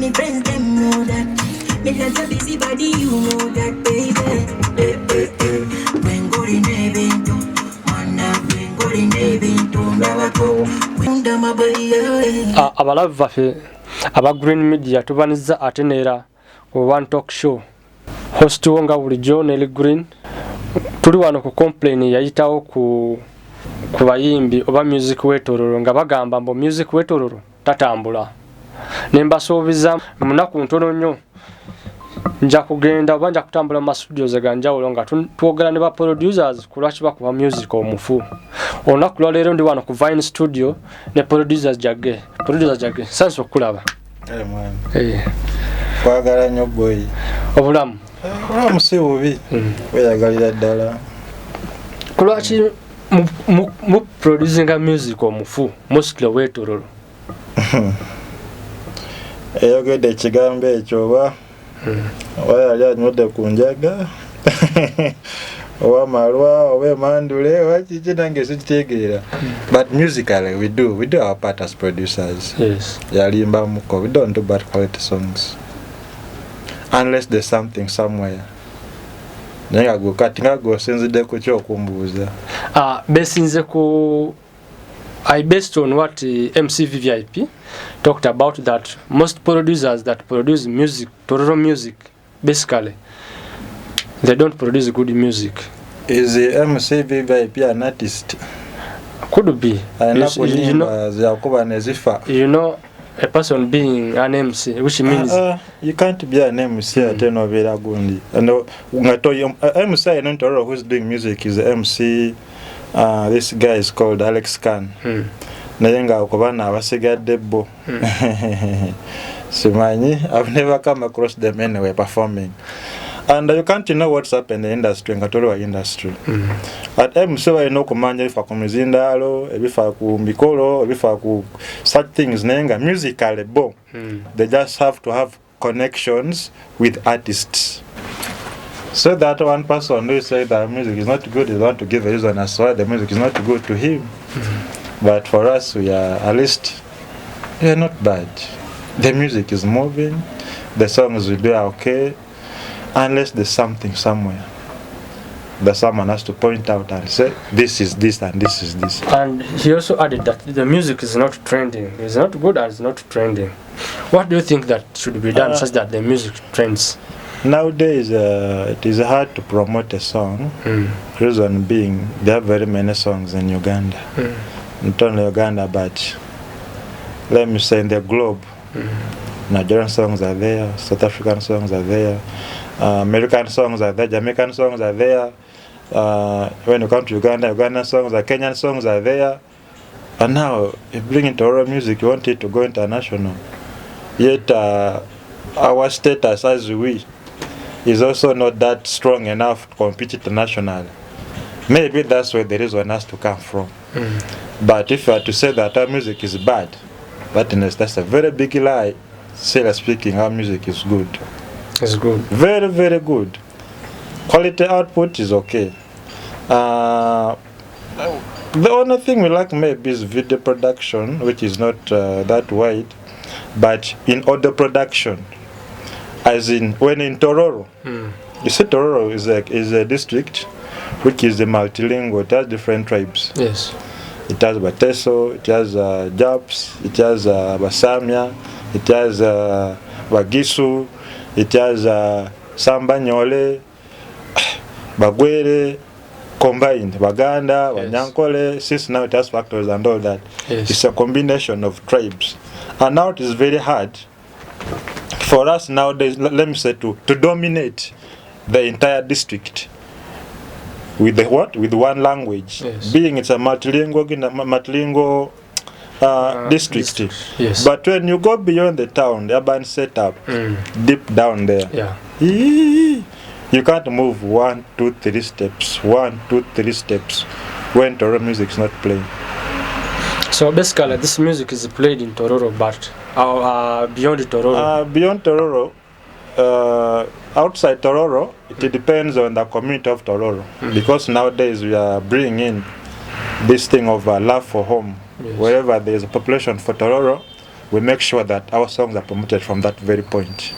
me friends them know that. Me has a busy body, you know that, baby. When go in evento, mana when go in evento, ndabako. Unda mabaye. Abalavu baffe aba Green Media tubaniza atenera ku OneTALK show. Host wonga bulijjo Nelly Green. Tuli wano ku complain yayitawo ku bayimbi oba music we Tororo nga bagamba mbo music we Tororo tatambula. Nembasuubiza munaku ntono nnyo nja kugenda oba nja kutambula mu studios ganjawulo nga twogera ne ba producers kulwaki bakuba music omufu. Olunaku lwa leero ndi wano ku Vine studio ne producers Jage. Sanso kulaba. Kwagala nnyo boy. Obulamu. Obulamu si bubi. Weyagalira ddala. Kulwaki mu producing music omufu mostly we Tororo. Eyogedde ekigambo ekyo oba yali anywedde ku njaga oba malwa oba emandule oba kiki nange sikitegeera. But musically we do our part as producers. Yes. Yalimbamuko, we don't do bad quality songs unless there's something somewhere. Nenga go kati nga go sinzidde ku kyokumbuuza. Besinze ku I based on what MCVVIP talked about, that most producers that produce music, Tororo music, basically, they don't produce good music. Is the MCVVIP an artist? Could be. You know, a person being an MC, which means you can't be an MC at Novera Gundi. MC in Tororo who's doing music is the MC. This guy is called Alex Khan. Nayenga okubana abasigadde bo. Simanyi, I've never come across them anywhere performing. And you can't know what's happening in the industry, in Tororo industry. At MC no kumanya ifa ku mizindalo, ebifa ku mikolo, ebifa ku such things nenga musically bo. They just have to have connections with artists. So that one person who say that music is not good is want to give a reason as why the music is not good to him. But for us, we are at least we are not bad. The music is moving, the songs will be okay, unless there's something somewhere that someone has to point out and say this is this and this is this. And he also added that the music is not trending. It's not good and it's not trending. What do you think that should be done such that the music trends? Nowadays, it is hard to promote a song. Reason being, there are very many songs in Uganda. Not only Uganda, but let me say in the globe. Nigerian songs are there, South African songs are there, American songs are there, Jamaican songs are there. When you come to Uganda, Ugandan songs are, Kenyan songs are there. And now, if bringing Tororo music, you want it to go international. Yet, our status as we is also not that strong enough to compete internationally. Maybe that's where the reason has to come from. But if you are to say that our music is bad, that's a very big lie. Seriously speaking, our music is good. It's good. Very, very good. Quality output is okay. The only thing we lack maybe is video production, which is not that wide. But in audio production, as in when in Tororo, you see Tororo is a district which is a multilingual. It has different tribes. Yes. It has Bateso, it has Japs, it has Basamia, it has Bagisu, it has Sambanyole, Bagwere, combined, Baganda, Wanyankole, since now it has factors and all that. Yes. It's a combination of tribes. And now it is very hard for us nowadays, let me say, to dominate the entire district with the what? With one language. Yes. Being it's a multilingual district. Yes. But when you go beyond the town, the urban setup, deep down there, you can't move 1, 2, 3 steps. 1, 2, 3 steps when Tororo music is not playing. So basically, this music is played in Tororo, but beyond Tororo. Beyond Tororo, outside Tororo, it depends on the community of Tororo. Because nowadays we are bringing in this thing of love for home. Yes. Wherever there is a population for Tororo, we make sure that our songs are promoted from that very point.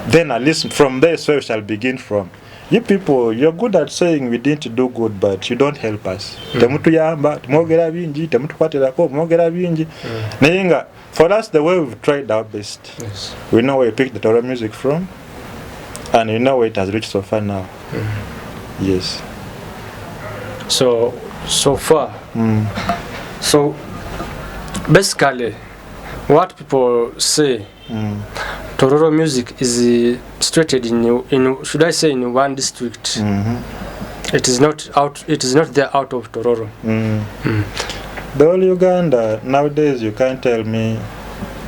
Then at least from there, so we shall begin from. You people, you're good at saying we didn't do good, but you don't help us. Temutuyamba, temwogera bingi, temutukwatirako, mwogera bingi. Nayenga, for us, the way we've tried our best, we know where we picked the Tororo music from, and we know where it has reached so far now. Yes. So far. So basically, what people say, Tororo music is situated in should I say in one district. It is not there out of Tororo. The whole Uganda nowadays, you can't tell me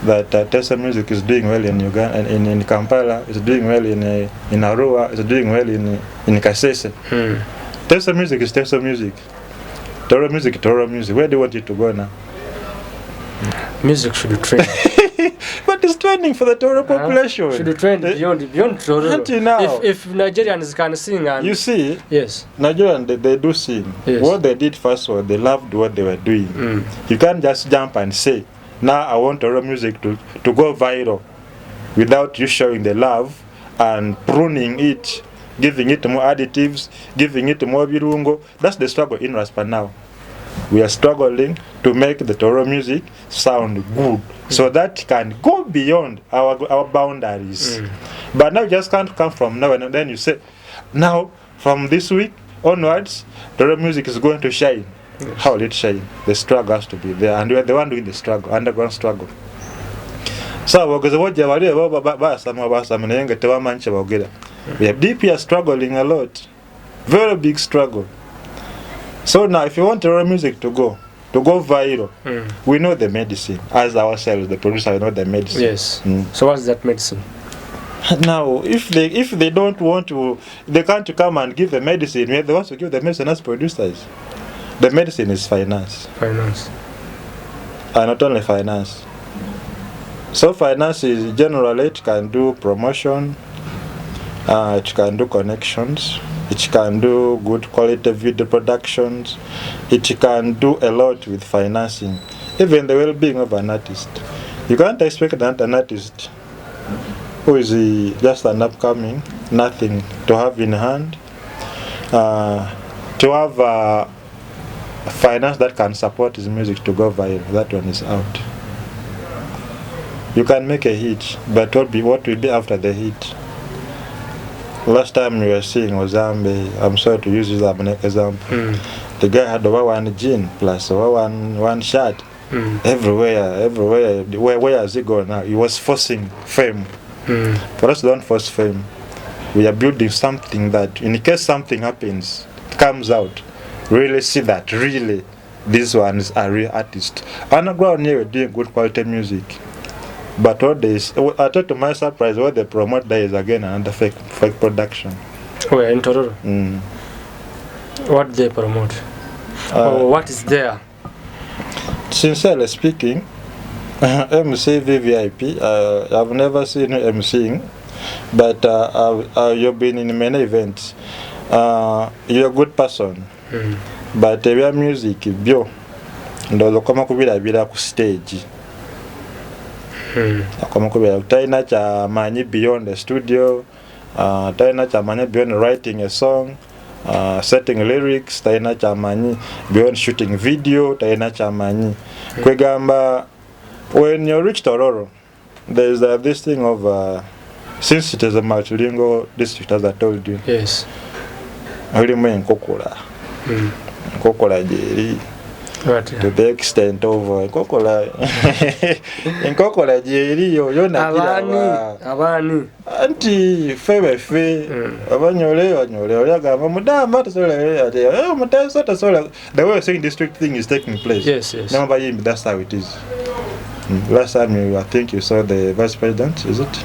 that Tesa music is doing well in Uganda, and in Kampala, it's doing well in Arua, it's doing well in Kasese. Tesa music is Tesa music. Tororo music, Tororo music. Where do you want it to go now? Music should trend. But it's trending for the Tororo population. Should trend beyond Tororo. Until now. If Nigerians can sing, and you see, yes, Nigerians they do sing. Yes. What they did first was they loved what they were doing. You can't just jump and say, now I want Tororo music to go viral without you showing the love and pruning it, giving it more additives, giving it more virungo. That's the struggle in Raspa now. We are struggling to make the Tororo music sound good, so that can go beyond our boundaries. But now you just can't come from now and then you say, now from this week onwards, Tororo music is going to shine. Yes. How will it shine? The struggle has to be there, and we are the one doing the struggle, underground struggle. So we are deeply struggling a lot, very big struggle. So now, if you want Tororo music to go viral, we know the medicine. As ourselves, the producer, we know the medicine. Yes. So what's that medicine? Now, if they don't want to, they can't come and give the medicine. We are the ones to give the medicine as producers. The medicine is finance. Finance. And not only finance. So finance is generally, it can do promotion, it can do connections, it can do good quality video productions, it can do a lot with financing, even the well-being of an artist. You can't expect that an artist who is just an upcoming, nothing to have in hand, to have finance that can support his music to go viral. That one is out. You can make a hit, but what will be after the hit? Last time we were seeing Ozambe, I'm sorry to use this as an example. The guy had over one jean plus over one shirt. Everywhere. Where has he gone now? He was forcing fame. For us, don't force fame. We are building something that, in case something happens, comes out, really see that really these ones are real artists. Underground here, we're doing good quality music. But what they, I thought to my surprise, what they promote there is again another fake production. Where in Tororo? What they promote? What is there? Sincerely speaking, MC VVIP, I've never seen you MCing, but you've been in many events. You're a good person, but your music, bio, ndozo kama kubira ku stage. Kama kubira utaina cha manyi beyond the studio, utaina cha manyi beyond writing a song, setting lyrics, utaina cha manyi beyond shooting video, utaina cha manyi. Kwegamba, when you reach Tororo, there's this thing of, since it is a multilingual district, as I told you. Yes. Ulimu Nkokola. Nkokola jeri. What? To the extent of Nkokola. Nkokola jeri yo na kila abani. Anti fe. Abanyole oyagamba mudamba tosole ate. Mutaso tosole. The way saying district thing is taking place. Yes. Number him, that's how it is. Last time I think you saw the vice president, is it?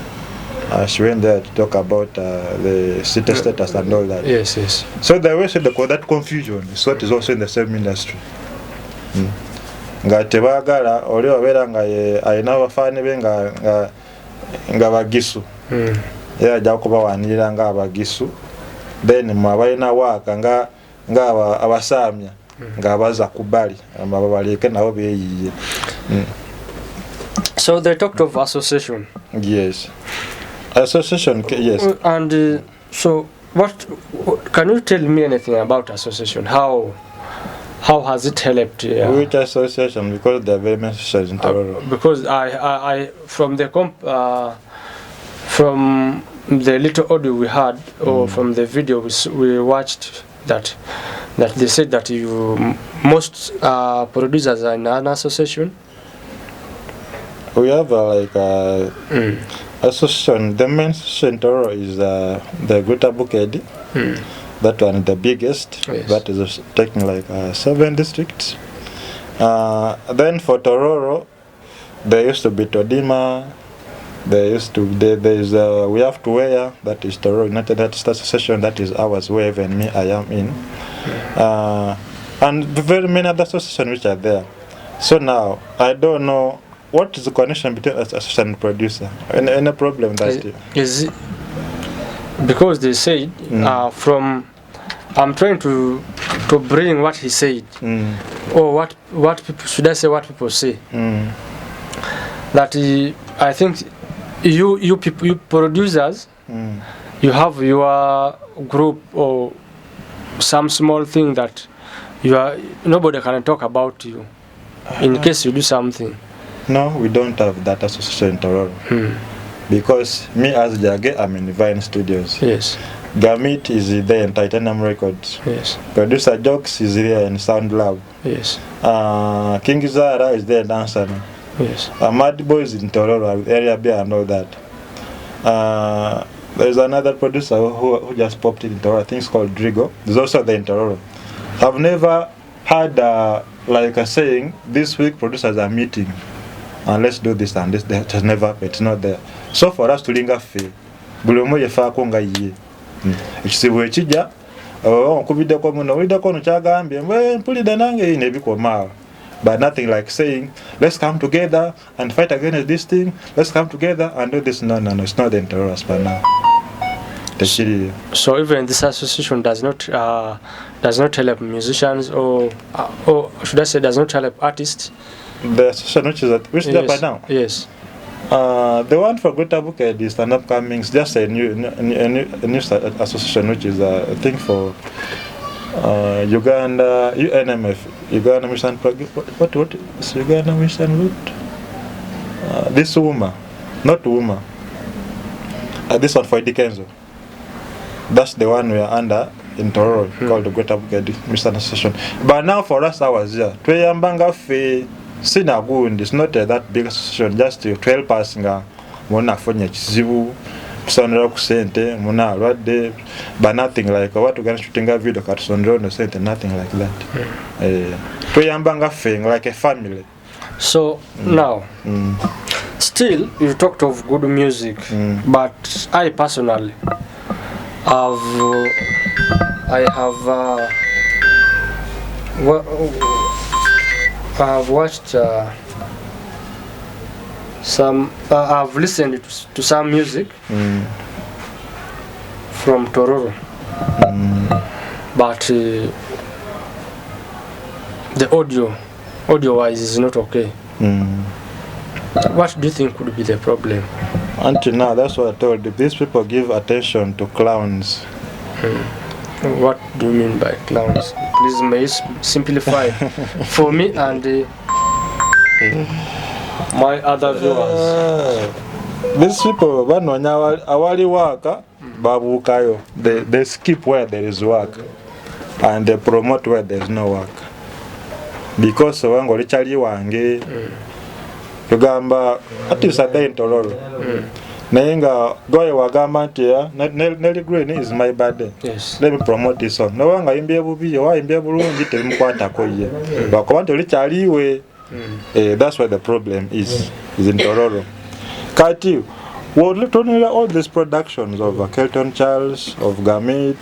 She went there to talk about the city status and all that. Yes. So the way they call that confusion is what is also in the same industry. Nga tebagala oli obera nga ayina abafani be nga bagisu. Era ajja kubawanirira nga abagisu. Then mwabalina waka nga abasamya nga abaza kubali ababalike nabo beeyiye. So they talked of association. Yes. Association, yes. And so what can you tell me anything about association? How has it helped? Which association? Because there are very many associations in Tororo. Because I from the from the little audio we had, or from the video we watched, that they said that most producers are in an association. We have association. The main association in Tororo is the Greater Bukedi. That one is the biggest. Yes. That is taking like 7 districts. Then for Tororo, there used to be Todima. There is we have Tuweya, that is Tororo United Artists Association, that is ours, where even me I am in. And very many other associations which are there. So now I don't know what is the connection between association and producer. Any problem that is it because they said from I'm trying to bring what he said, or what people should I say what people say, that I think you people, you producers, you have your group or some small thing that nobody can talk about you in case you do something. No, we don't have that association in Tororo. Because me as Jage, I'm in Vine Studios. Yes. Gamit is there in Titanium Records. Yes. Producer Jokes is there in Sound Lab. Yes. King Zara is there in Dancer. Yes. Mad Boys in Tororo, area B and all that. There's another producer who just popped in Tororo, I think it's called Drigo. There's also there in Tororo. I've never had like a saying, this week producers are meeting and let's do this and this. It's never, it's not there. So for us to linger fee, bulomo yefa ko nga yiye. Ekisibu ekijja okubideko muno olideko no kyagambye mpulida nange ine bikoma. But nothing like saying, let's come together and fight against this thing. Let's come together and do this. No, it's not the Tororo by now. So even this association does not help musicians, or should I say does not help artists? The association which is there by now? Yes. The one for Greater Buked is an upcoming, just a new association which is a thing for Uganda, UNMF, Uganda Mission Project. What is Uganda Mission Route? This woman, not woman. This one for Dikenzo. That's the one we are under in Tororo, called the Greater Buked Mission Association. But now for us, I was here. Tweyambanga fe sinagundi. It's not that big association. Just 12 passing. Mona fonya chizibu. Kusonera kusente. Mona alwadde. But nothing like what we're going to shooting a video. Katusonera no sente. Nothing like that. Tweyambanga fe like a family. So now, still you talked of good music, but I personally I have watched some. I've listened to some music from Tororo, but the audio-wise is not okay. What do you think could be the problem? Until now, that's what I told you. These people give attention to clowns. What do you mean by clowns? Please may you simplify for me and my other viewers. These people, awali waka, babukayo. They skip where there is work and they promote where there is no work. Because wango lichali wange kugamba atisada in Tororo. Nayenga goye wagamba ntia Nelly Green is my birthday. Yes. Let me promote this song. No wanga imbye bubi wa imbye bulungi temukwata ko ye. Bakobantu lichaliwe. That's where the problem is in Tororo. Kati well, literally all these productions of Kelton Charles, of Gamit,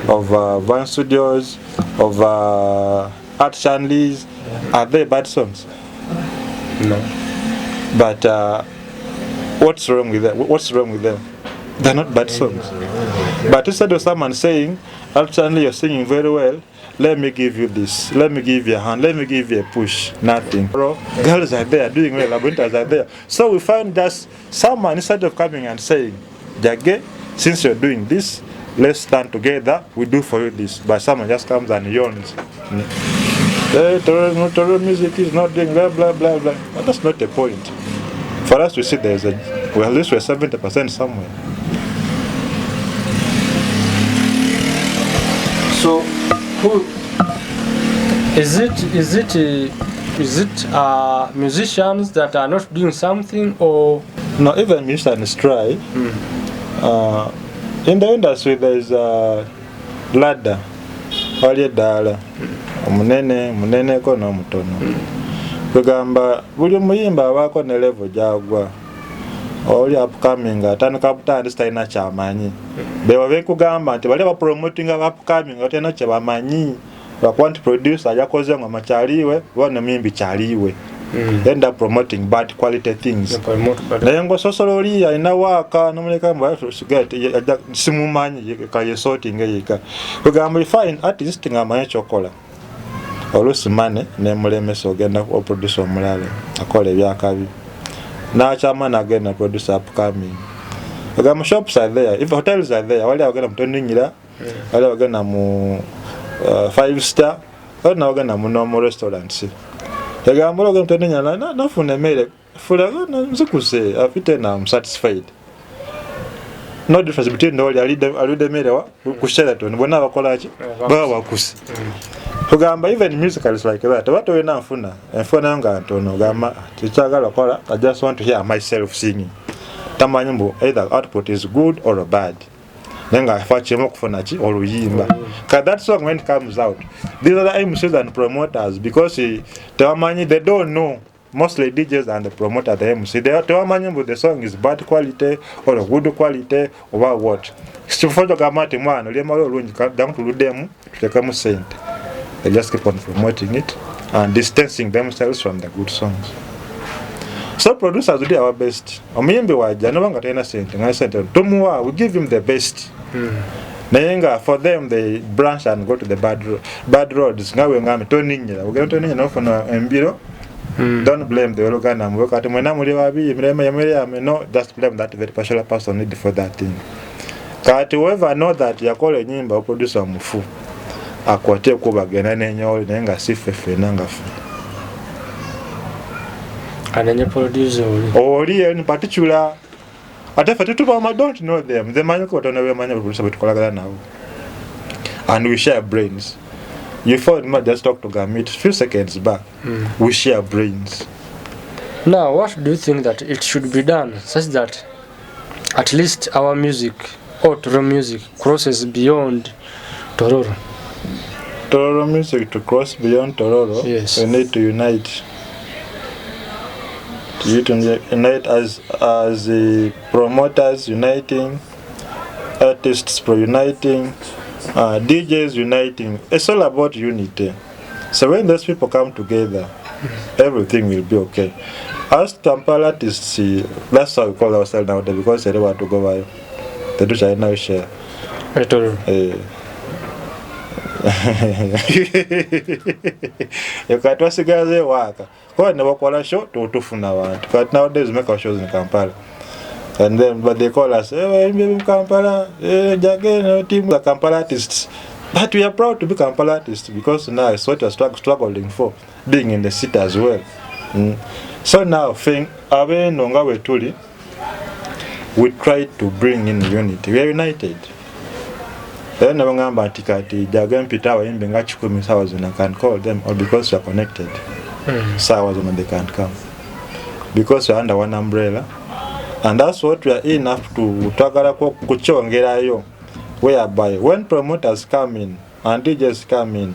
of Van Studios, of Art Shanleys, are they bad songs? No. But what's wrong with them? What's wrong with them? They're not bad songs. But instead of someone saying, Art Shanley, you're singing very well, let me give you this, let me give you a hand, let me give you a push. Nothing. Girls are there doing well, laboratories are there. So we find that someone, instead of coming and saying, Jage, since you're doing this, let's stand together, we do for you this. But someone just comes and yawns. Tororo music is not doing blah blah blah blah. But that's not the point. For us to see there's at least we're 70% somewhere. So, who is it? Musicians that are not doing something, or no? Even musicians try. In the industry, there is a ladder. Wali dala. Munene ko no mutono. Kugamba buli muyimba wako ne level jagwa. Oli upcoming atandika butandisa ina kyamanyi. Bewa bekugamba nti bali ba promoting upcoming atena kyabamanyi. Bakwanti producer yakoze ngo machaliwe bone mimbi chaliwe. End up promoting bad quality things. Naye ngo sosololi ina waka nomuleka mba get simumanyi kaye sorting yika. Kugamba fine artist ngamanyi chokola. Olusi mane ne mulemesa ogenda ku producer omulale akola ebyakabi. Na chama na again producer upcoming. Kugamba shops are there, if hotels are there, wale agenda mutoninyira, wale agenda mu 5-star, wale agenda mu normal restaurants. Kugamba agenda mutoninyira na fune mere fula nzikuse afite na I'm satisfied. No difference between all alide mere wa ku Sheraton bona bakola ki ba bakusi. Kugamba even musicals like that what we na mfuna nga ntono gamba chichagala kola I just want to hear myself singing. Tamanyi mbu either output is good or bad. Nenga fachemo kufuna chi oluyimba. Cause that song when it comes out, these are the MCs and promoters because tamanyi they don't know. Mostly DJs and the promoter, the MC, they are telling you the song is bad quality or good quality or what. So for the gamati man, down to them to come saint. They just keep on promoting it and distancing themselves from the good songs. So producers do our best. Omiyembe waja no banga tena saint. I said, Tomua, we give him the best. Nayenga for them they branch and go to the bad roads. Now we ngame toninyira. We get toninyira no for embiro. Don't blame the organ work at Manamuri, no, just blame that very particular person need for that thing. Kat whoever know that you call a name or producer mufu, a quate kuba genanyo, nenga sifefe nangafu. And then you produce only in particular. At if I don't know them, the man got on a man producer with Colagana now. And we share brains. You thought we just talk to Gamit a few seconds back. We share brains. Now, what do you think that it should be done such that at least our music or Tororo music crosses beyond Tororo? Tororo music to cross beyond Tororo, yes. We need to unite. Unite as promoters uniting, artists uniting. DJs uniting. It's all about unity. So when those people come together, everything will be okay. As Kampala artists, that's how we call ourselves nowadays because they don't want to go by. They do China share. You can't was a work. Why never call a show to tufuna want. But nowadays make our shows in Kampala. And then, but they call us, Kampala, Jage, team the Kampala artists. But we are proud to be Kampala artists because now it's what we're struggling for, being in the city as well. So now, we try to bring in unity. We are united. Then I can call them all because we are connected. They can't come. Because we are under one umbrella. And that's what we are enough to kuchongerayo, whereby when promoters come in and DJs come in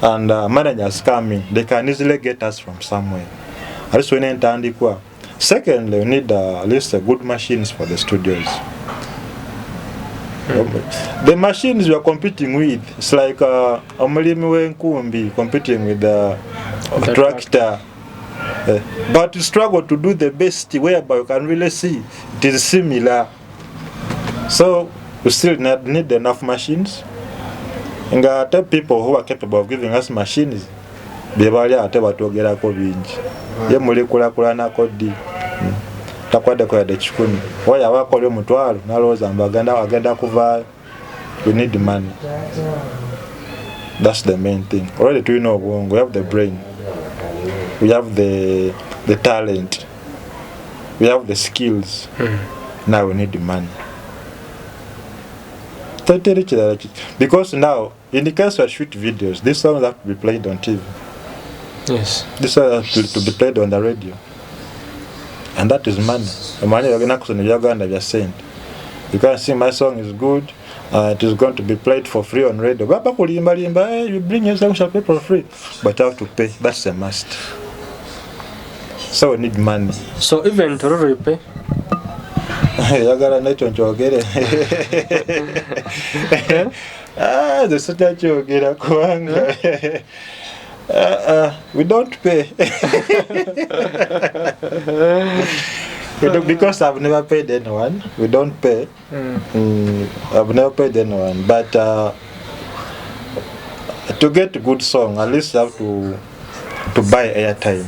and managers come in, they can easily get us from somewhere. Secondly, we need at least good machines for the studios. The machines we are competing with, it's like Omulimi Nkumbi competing with the tractor. But we struggle to do the best whereby you can really see it is similar. So we still need enough machines. nga ate people who are capable of giving us machines bebali ate batogerako bingi ye muli kulakulanako ddi takwaddeko yadde 10 oyo abakola omutwalo nalowooza mbu agenda kuvaayo. We need the money. That's the main thing. Already tulina obwongo, we have the brain, we have the talent, we have the skills. Now we need the money. Because now, in the case of shoot videos, these songs have to be played on TV. Yes. These songs have to be played on the radio. And that is money. The money you're going to send. You can see my song is good, it is going to be played for free on radio. You bring your song, shall pay for free. But you have to pay. That's a must. So we need money. So even Tororo you pay? Yagala nacho njogere. The sota njogera kuanga. We don't pay. Because I've never paid anyone. We don't pay. I've never paid anyone. But to get a good song, at least you have to buy airtime.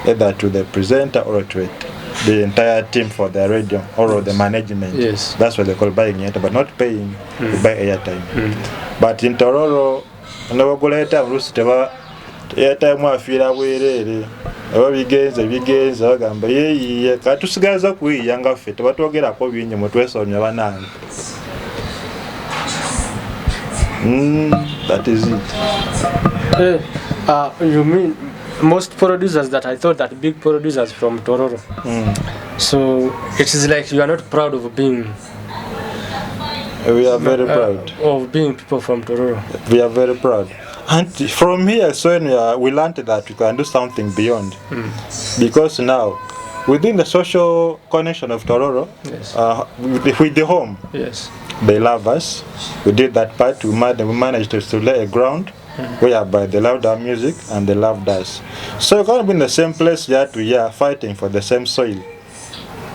Either to the presenter or to the entire team for the radio or the management. Yes. That's what they call buying airtime, but not paying to buy airtime. But in Tororo, never go airtime, airtime wafira bwerere. Aba bigenze bagamba ye katusigaza kuyiyanga ffe tebatwogerako bingi mutwesomya banange. That is it. You mean most producers that I thought that big producers from Tororo. So it is like you are not proud of being. We are very proud of being people from Tororo. We are very proud. And from here, so we learned that we can do something beyond. Because now, within the social connection of Tororo, yes. With the home, yes, they love us. We did that part. We managed to lay a ground whereby they loved our music and they loved us. So we can't be in the same place year to year fighting for the same soil.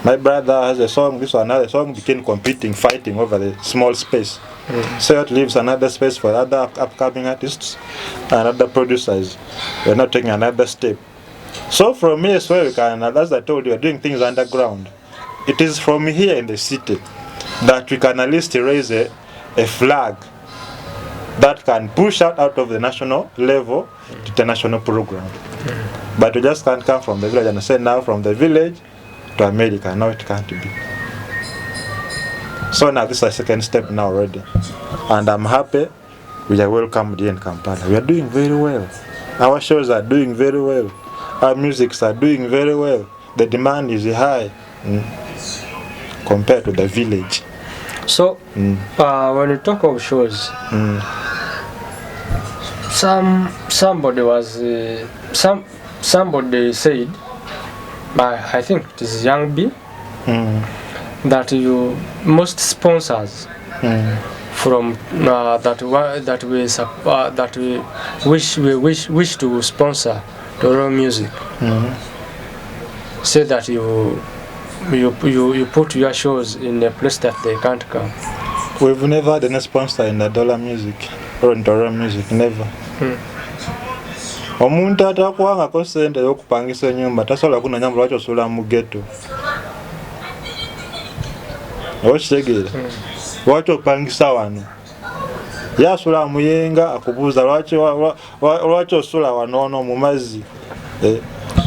My brother has a song, this one another song, became competing, fighting over the small space. So it leaves another space for other upcoming artists and other producers. We're not taking another step. So from here, so we can, as I told you, we're doing things underground. It is from here in the city that we can at least raise a flag that can push out of the national level to the national program. But we just can't come from the village and say now from the village to America. No, it can't be. So now this is a second step now already. And I'm happy we are welcomed here in Kampala. We are doing very well. Our shows are doing very well. Our musics are doing very well. The demand is high compared to the village. So when you talk of shows, somebody said, I think it is Young B, that most sponsors from that we wish to sponsor Tororo music say that you put your shows in a place that they can't come. We've never had any sponsor in the dollar music or in Tororo music, never. Omuntu atakuwangako sente y'okupangisa ennyumba tasobola kunoonya lwaki osula mu ghetto. Okitegeera? Lwaki opangisa wano? Ye asula muyenga akubuuza lwaki osula wano mu mazzi.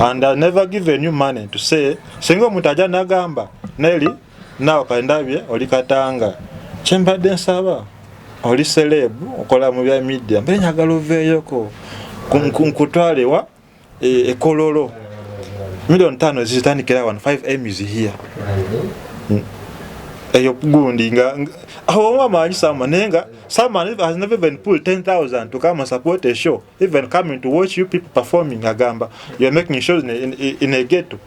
And I never given you money to say singa omuntu ajja n'agamba Nelly naawe kandabye oli Katanga kyembadde nsaba oli celebu okola mu bya media mbe njagala oveeyoko nkutwalewa ekololo $5 zitandikira 5 M is here. Eyo gundi nga aho amanyi sama nenga someone has never even pulled 10,000 to come and support a show, even coming to watch you people performing agamba you're making shows in a ghetto.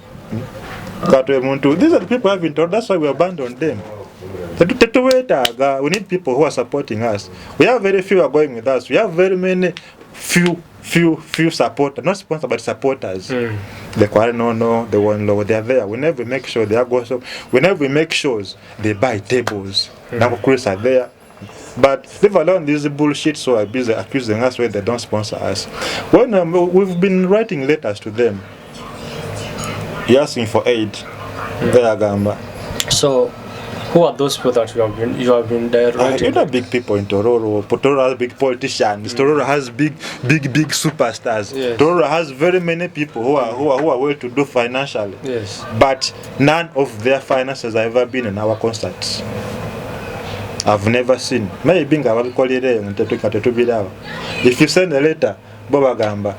These are the people I've been told, that's why we abandoned them. We need people who are supporting us. We have very few are going with us. We have very many few supporters, not sponsors but supporters. The Kwarenono, the One Low, they are there. Whenever we make shows, they are going. Whenever we make shows, they buy tables. Now Chris are there. But leave alone these bullshit so are busy accusing us when they don't sponsor us. When we've been writing letters to them, asking for aid, they are gamba. So, who are those people that you have been directing? You know, big people in Tororo. Tororo has big politicians. Tororo has big superstars. Yes. Tororo has very many people who are well to do financially. Yes. But none of their finances have ever been in our concerts. I've never seen. Maybe if you send a letter, Boba Gamba,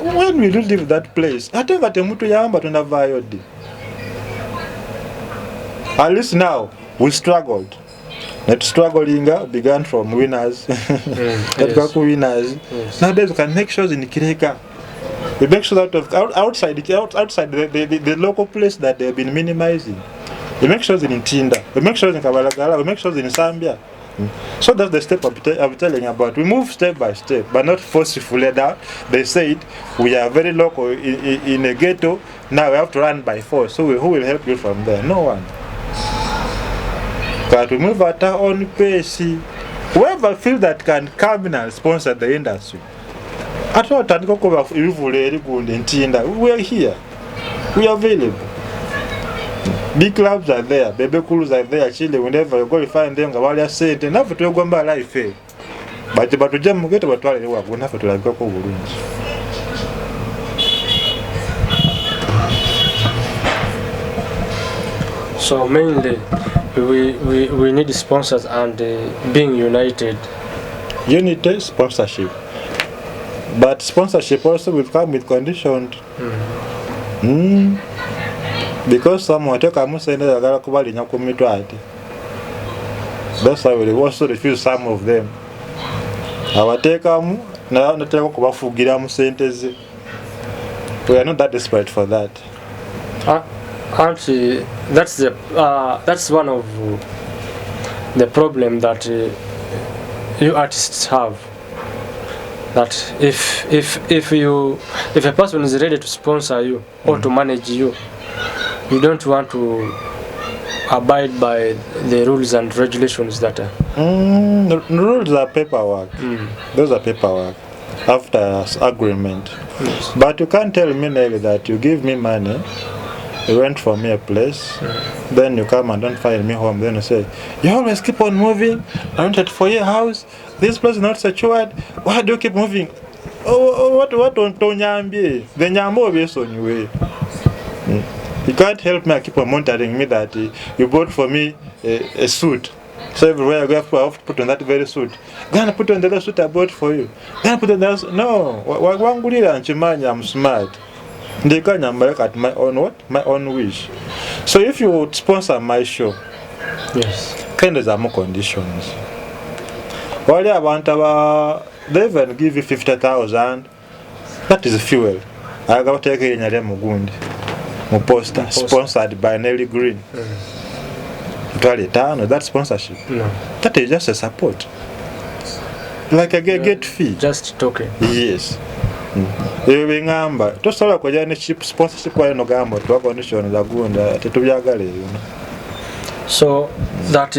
when will you leave that place? I think that mutu yamba tunavayodi. At least now we struggled. That struggling began from winners. Yes. Winners. Yes. Nowadays we can make shows in Kireka. We make sure that outside the local place that they've been minimizing. We make shows in Tinda, we make shows in Kabalagala, we make shows in Zambia. So that's the step I'm telling about. We move step by step, but not forcefully down. They said we are very local in a ghetto, now we have to run by force. So who will help you from there? No one. But we move at our own pace. Whoever feels that can come in and sponsor the industry. At all times, we are here. We are available. Big clubs are there, baby cools are there, Chile, whenever you go you find them, while you're saying, enough to go by life. But to jam get about 12 work, we have to like go over. So mainly, we need sponsors and being united. Unity, sponsorship. But sponsorship also will come with conditions. Because someone take a musende agala kubali nyakumitwa ati. That's why we also refuse some of them. Awatekamu na nataka kubafugira musenteze. We are not that desperate for that. Actually, that's one of the problem that you artists have. That if a person is ready to sponsor you or to manage you, you don't want to abide by the rules and regulations that are. The rules are paperwork. Those are paperwork after agreement. Yes. But you can't tell me that you give me money, you rent for me a place, then you come and don't find me home, then you say, you always keep on moving, I rented for your house, this place is not secured, why do you keep moving? What on Tonyambi? The Nyambo is on your way. You can't help me, keep on monitoring me that you bought for me a suit. So everywhere I go, I have to put on that very suit. Gonna put on the other suit I bought for you. Gonna put on the other. No, I'm smart. They can't work at my own what? My own wish. So if you would sponsor my show, yes, kind of more conditions. While I want they even give you 50,000. That is fuel. I got to take it in a Mugundi. Poster sponsored by Nelly Green. That sponsorship. No. That is just a support. Like a get fee. Just talking. Yes. Just like a cheap sponsorship no gamble to condition lagunda tetubyagale. So that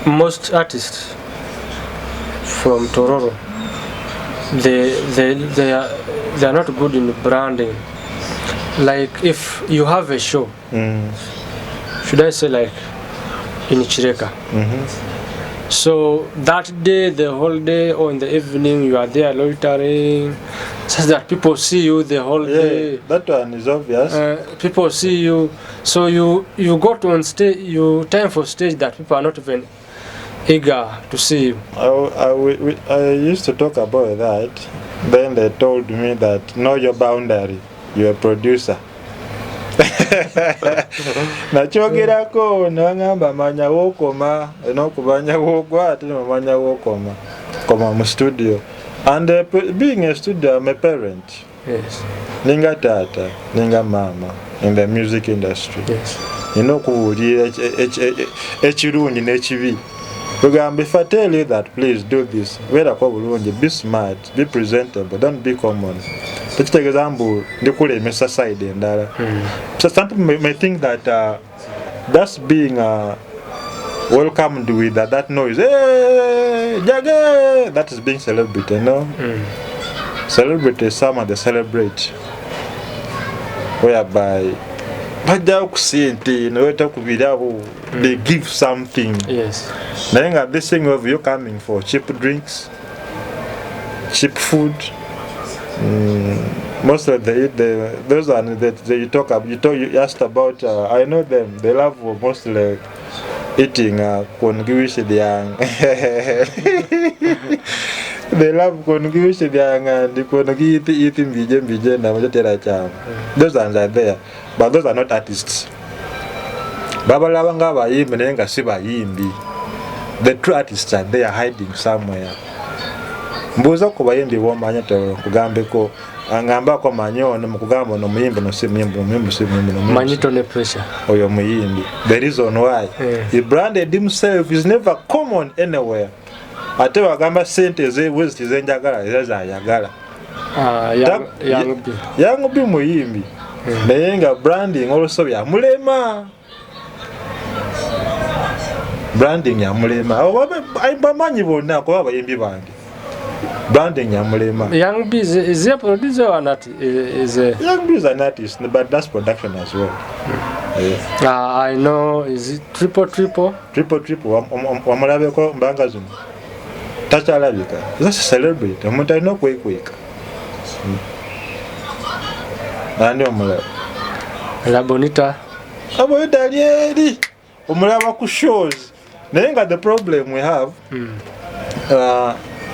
most artists from Tororo, they are not good in branding. Like if you have a show, should I say like in Chireka? So that day, the whole day, or in the evening, you are there loitering, so that people see you the whole day. That one is obvious. People see you, so you go to on stage. You time for stage that people are not even eager to see you. I used to talk about that. Then they told me that know your boundary. You're a producer. Nachogerako nangamba manya wokoma enokubanya wogwa ate manya wokoma koma mu studio. And being a studio, I'm a parent. Yes. Ninga tata, ninga mama in the music industry. Yes. You know kuwulira ekirungi n'ekibi. If I tell you that please do this, be smart, be presentable, don't be common. Let's take example, the side and so some people may think that that's being welcomed with that noise. Hey, Jage! That is being celebrated, you know. Celebrities, some they celebrate, whereby they give something. Yes. Then this thing of you coming for cheap drinks, cheap food. Most of those are that you asked about. I know them. They love mostly eating young. They love young and eating vegan. Those ones are there, but those are not artists. The true artists are there hiding somewhere. Mbuza ko bayimbi bomanya Tororo kugambeko angamba ko manyo no mukugamba no muyimbi no simuyimbi no Manyito ne pressure. Oyo muyimbi. The reason why he branded himself is never common anywhere. Ate bagamba sente ze wezi zenjagala ezaza yagala. Young bi muyimbi. Naye nga branding also ya mulema. Branding ya mulema. Bamanyi bonna ko abayimbi bange. Branding ya mulema. Young B is a producer or not? Young B is an artist, but that's production as well. I know. Is it triple? Wamulabeko mbanga zumu. Tachalabika. That's a celebrity. Omuntu alina okwekweka. Ani omulaba? La Bonita. Abonita lyeri. Omulaba ku shows. Naye nga the problem we have.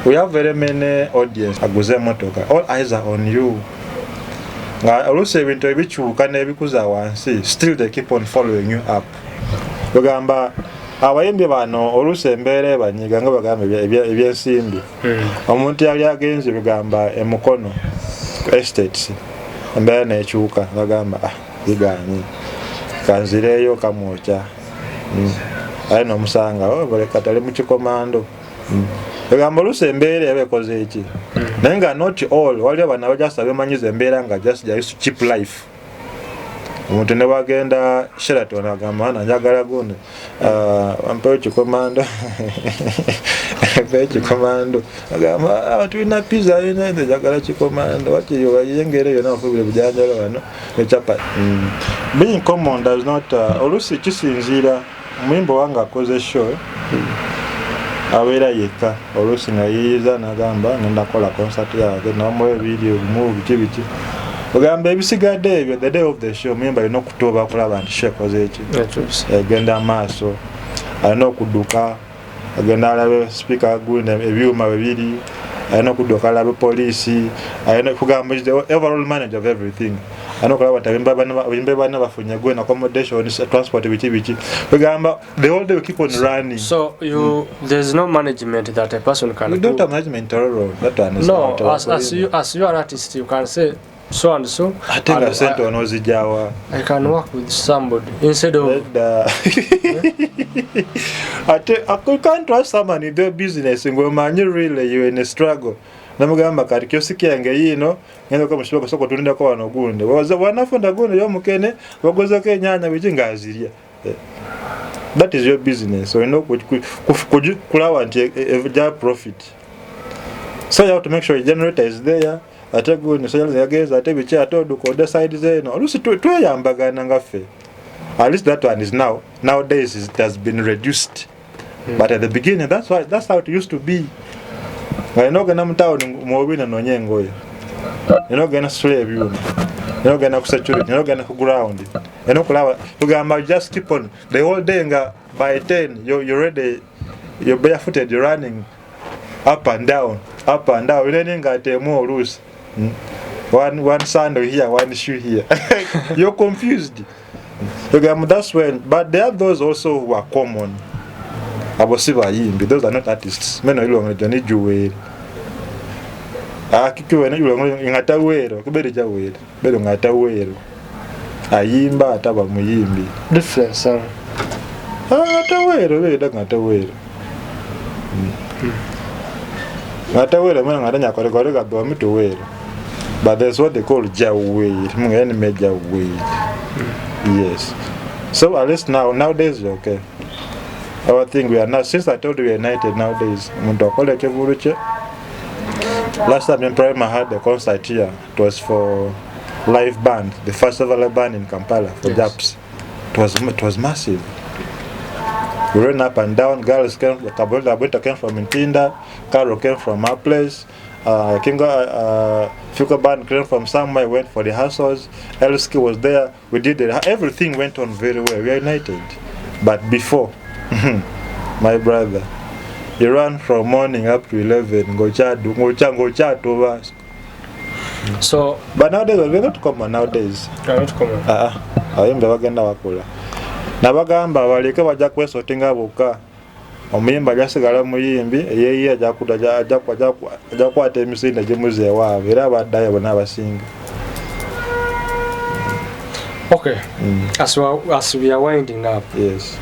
We have very many audience. Aguze motoka. All eyes are on you. Olusi ebintu ebikyuka n'ebikuza wansi. Still they keep on following you up. Bagamba abayimbi bano olusi embeera banyiga nga bagamba ebyensimbi. Omuntu yali agenze bagamba emukono estates. Embeera n'ekyuka bagamba biganyi. Kanzireyo kamwocha. Ayi n'omusanga baleka tali mu kikomando. Bagamba olusi embeera ebekoze eki. Naye nga not all waliwo bana bajasa bemanyiza embeera nga just cheap life. Omuntu ne bagenda Sheraton agamba njagala guno ampeyo kikomando agamba tulina pizza njagala kikomando wakiri bayengere yona ofubire bujanjalo wano echapa. Being common does not olusi kisinzira muyimbo wange akoze show abeera yekka olusi nga yiyiza nagamba nendakola concert yange namuwa video mu biki ogamba ebisigadde ebyo the day of the show muyimba alina okutuuba okulaba nti shekoze eki agenda amaaso alina okudduka agenda alabe speaker guno ebyuma bibiri alina okudduka alabe poliisi alina kugamba overall manager of everything alina okulaba nti abimbe bana bafunye gwena accommodation transport biki ogamba the whole day we keep on running. So there's no management that a person can we do. Don't have management Tororo. That one is no as you are an artist you can say so and so. I think I said to Anozijawa. I can work with somebody instead of. I can't trust someone in their business and when you really you're in a struggle. Namugamba kati kyosiki yange yino ngenda ko mushiba soko tulinda ko wano gunde waza wanafunda gunde yo mukene bagoza ke nyanya bijinga aziria. That is your business, so you know kulawa nti a profit. So you have to make sure your generator is there. Ate gunde so yageza ate bichi atodu ko the side zeno olusi tuyambagana ngafe. At least that one is nowadays it has been reduced. But at the beginning that's how it used to be. I know gonna mtown mwobina no nyengoyo. You know gonna slave you. You know gonna security, you know gonna ground. You know kulawa ugamba just keep on the whole day nga by 10 you're ready, you're barefooted, you're running up and down. You're learning at more loose. One sandal here, one shoe here. You're confused. That's when, but there are those also who are common. Abosiba yimbi, those are not artists. Meno ilo ngani juwe. Kikiwe na ilo ngata wero, kubere jawero. Bero ngata wero. Ayimba ataba muyimbi. Different song. Ngata wero, bero ngata wero. Ngata wero meno ngata nyakore kore gado mito wero. But there's what they call jawe. Mungeni meja way. Yes. So at least nowadays okay. Our thing, we are now, since I told you we are united nowadays. Last time in Prima had a concert here. It was for live band, the first ever band in Kampala for Japs. It was massive. We ran up and down. Girls came, Kabulta came from Intinda, Karo came from our place, Fuka band came from somewhere, went for the hustles, Elski was there, we did it. Everything went on very well. We are united. But before, my brother, he ran from morning up to 11, go chat over. So, but nowadays, we're not common nowadays. They're not common. I am the Waganda Wakula. Nabagamba baleke bajja kwesotinga bokka omuyimba jasigala muyimbi yeye ajja kwata emisinde gimuze ewaabwe era abaddayo bonna abasinga. Okay. As we are winding up, yes,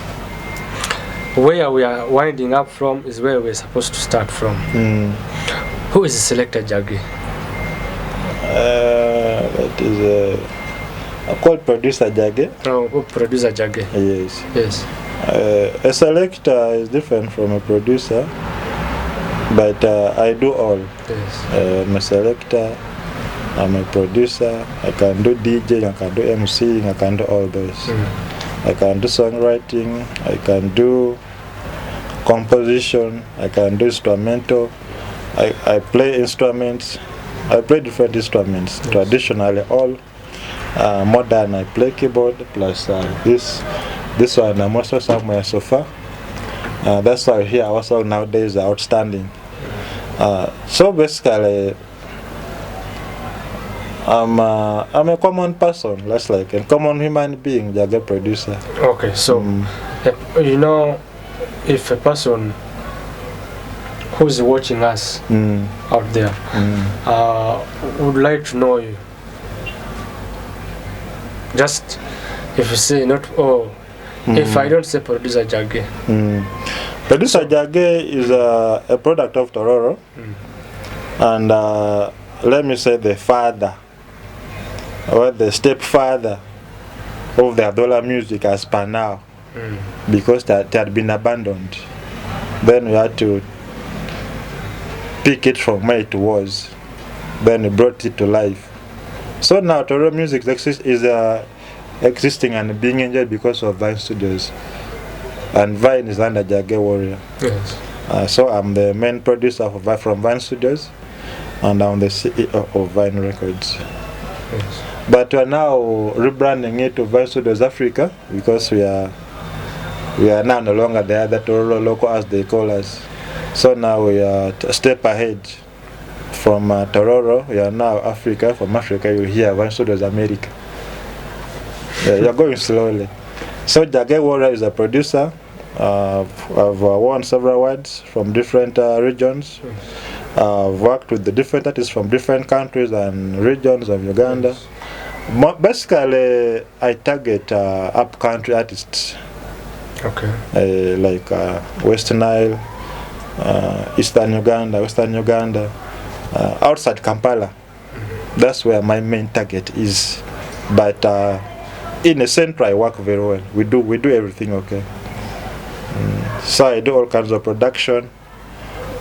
where we are winding up from is where we're supposed to start from. Who is Selector Jage? That is called Producer Jage. Oh, Producer Jage. Yes. Yes. A selector is different from a producer, but I do all. Yes. I'm a selector, I'm a producer, I can do DJing, I can do MCing, I can do all those. I can do songwriting, I can do composition, I can do instrumental, I play instruments, I play different instruments, traditionally all. Modern, I play keyboard, plus this one I'm also somewhere so far. That's why here our song nowadays are outstanding. So basically, I'm a common person, less like a common human being, Jage producer. Okay, so you know, if a person who's watching us out there would like to know you, just if you say not if I don't say Producer Jage. Producer Jage is a product of Tororo, and let me say the father or the stepfather of the Adola music as per now, because that had been abandoned. Then we had to pick it from where it was. Then we brought it to life. So now Tororo music is existing and being enjoyed because of Vine Studios, and Vine is under Jage Warrior. Yes. So I'm the main producer from Vine Studios, and I'm the CEO of Vine Records. Yes. But we are now rebranding it to Vine Studios Africa, because we are now no longer the other Tororo local as they call us. So now we are a step ahead. From Tororo, we are now Africa. From Africa, you hear Vine Studios America. You're going slowly. So Jage Warrior is a producer. I've won several awards from different regions. I've worked with the different artists from different countries and regions of Uganda. Basically, I target up-country artists. Okay. Like Western Nile, Eastern Uganda, Western Uganda. Outside Kampala, that's where my main target is. But in the center, I work very well. We do everything okay. So I do all kinds of production.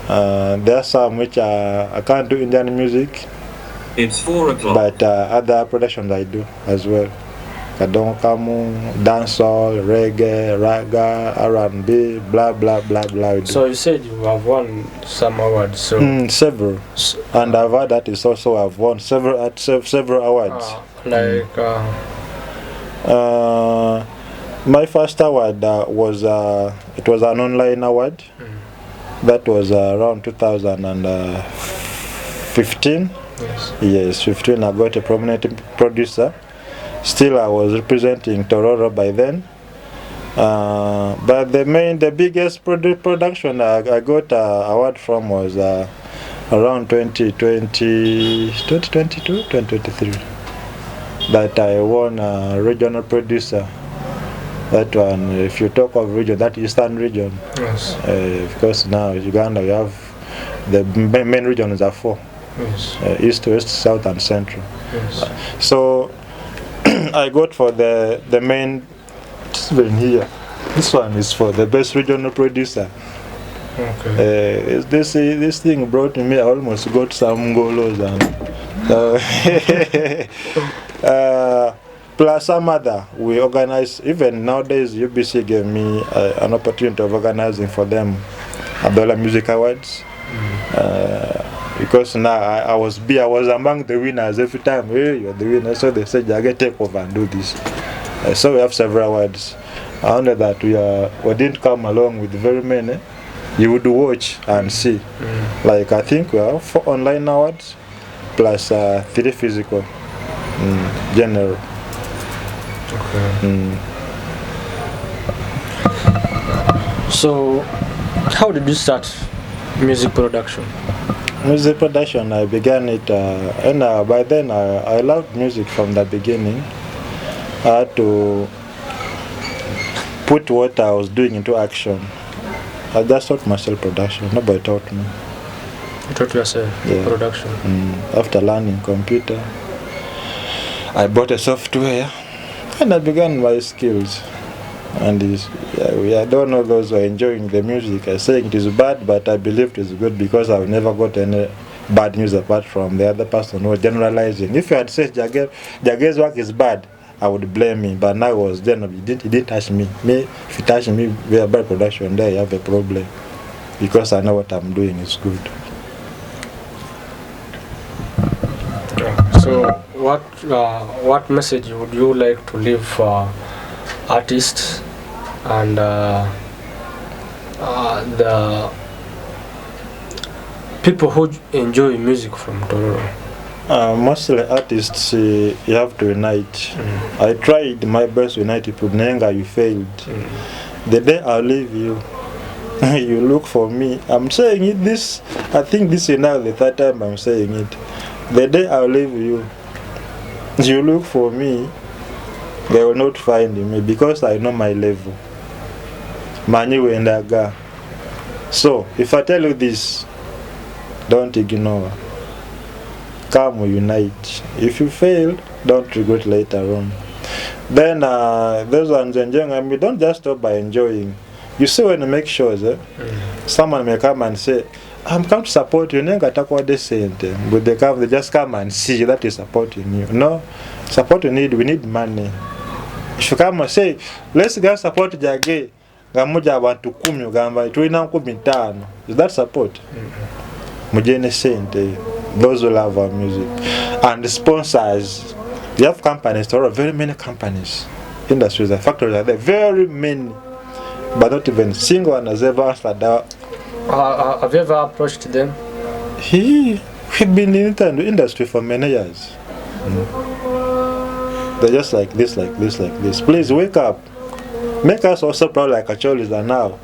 There are some which I can't do Indian music. It's 4 o'clock. But other productions I do as well. Kadonkamu, dancehall, reggae, raga, R&B, blah blah blah blah. So you said you have won some awards. So several, and I've had artists also have won several awards. My first award was it was an online award. That was around 2015. Yes, 15. I got a prominent producer. Still, I was representing Tororo by then. But the biggest production I got award from was around 2022, 2023. That I won a regional producer. That one, if you talk of region, that Eastern region. Yes. Because now Uganda, you have the main regions are 4. Yes. East, West, South, and Central. Yes. So I got for the main here. This one is for the best regional producer. Okay. This thing brought me. I almost got some golos and plus some other. We organize. Even nowadays, UBC gave me an opportunity of organizing for them Adola Music Awards. Because now I was among the winners every time. Hey, you're the winner. So they said, Jage, take over and do this. So we have several awards. I wonder that we didn't come along with very many. You would watch and see. Like I think we have 4 online awards plus 3 physical general. Okay. So, how did you start music production? Music production, I began it, and by then I loved music from the beginning. I had to put what I was doing into action. I just taught myself production, nobody taught me. You taught yourself production? After learning computer, I bought a software and I began my skills. And I don't know those who are enjoying the music are saying it is bad, but I believe it is good because I've never got any bad news apart from the other person who was generalizing. If you had said Jage's work is bad, I would blame me, but now it was general. It didn't touch me. If you touch me via bad production, there you have a problem because I know what I'm doing is good. So, what message would you like to leave for artists and the people who enjoy music from Tororo? Mostly artists, you have to unite. I tried my best to unite people. Nenga, you failed. The day I leave you, you look for me. I'm saying it this. I think this is now the 3rd time I'm saying it. The day I leave you, you look for me. They will not find me because I know my level. Mani wendaga. So if I tell you this, don't ignore. Come, we unite. If you fail, don't regret later on. Then those ones enjoying, I mean, don't just stop by enjoying. You see, when you make shows, someone may come and say, I'm come to support you. But they just come and see that is supporting you. No, support we need money. If you come and say, let's go support Jage, gamuja abantu 10 ugamba tulina 15. Is that support? Mujene sente. Those who love our music. And the sponsors, you have companies, there are very many companies, industries, and factories are there, very many, but not even single one has ever answered that. Have you ever approached them? We've been in the industry for many years. They're just like this, like this, like this. Please wake up. Make us also proud like Acholis are now.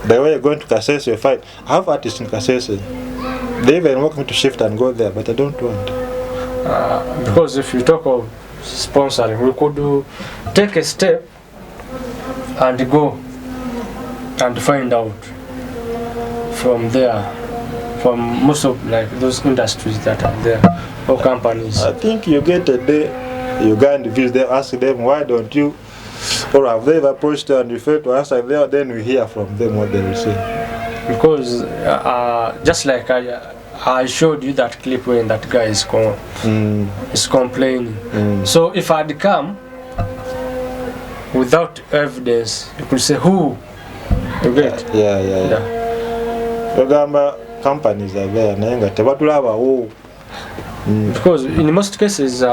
The way you're going to Kasese, you fight. I have artists in Kasese. They even want me to shift and go there, but I don't want. Because if you talk of sponsoring, we could take a step and go and find out from there, from most of like those industries that are there or companies. I think you get a day, you go and visit them, ask them why don't you, or have they ever approached you and you fail to answer there, then we hear from them what they will say. Because just like I showed you that clip when that guy is complaining. So if I'd come without evidence, you could say who. You get? Yeah. Companies are there. Because in most cases,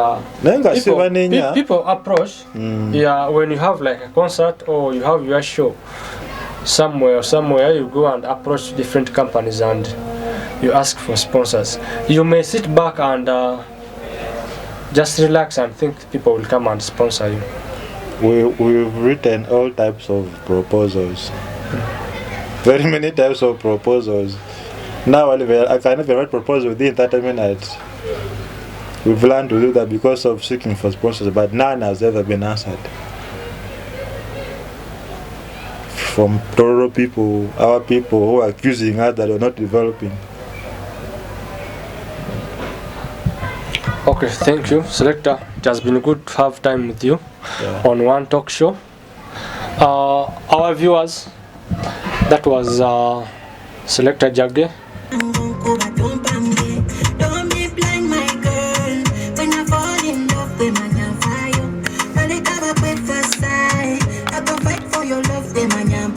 people approach. Yeah, when you have like a concert or you have your show. Somewhere you go and approach different companies and you ask for sponsors. You may sit back and just relax and think people will come and sponsor you. We've written all types of proposals. Very many types of proposals. Now I can even write proposals within 30 minutes. We've learned to do that because of seeking for sponsors, but none has ever been answered. From Tororo people, our people who are accusing us that we're not developing. Okay, thank you, Selector. It has been good to have time with you on OneTALK show. Our viewers, that was Selector Jage. Don't be blind, my girl. When I fall in love, them and your fire. When they come up with first sight, I go fight for your love, them and your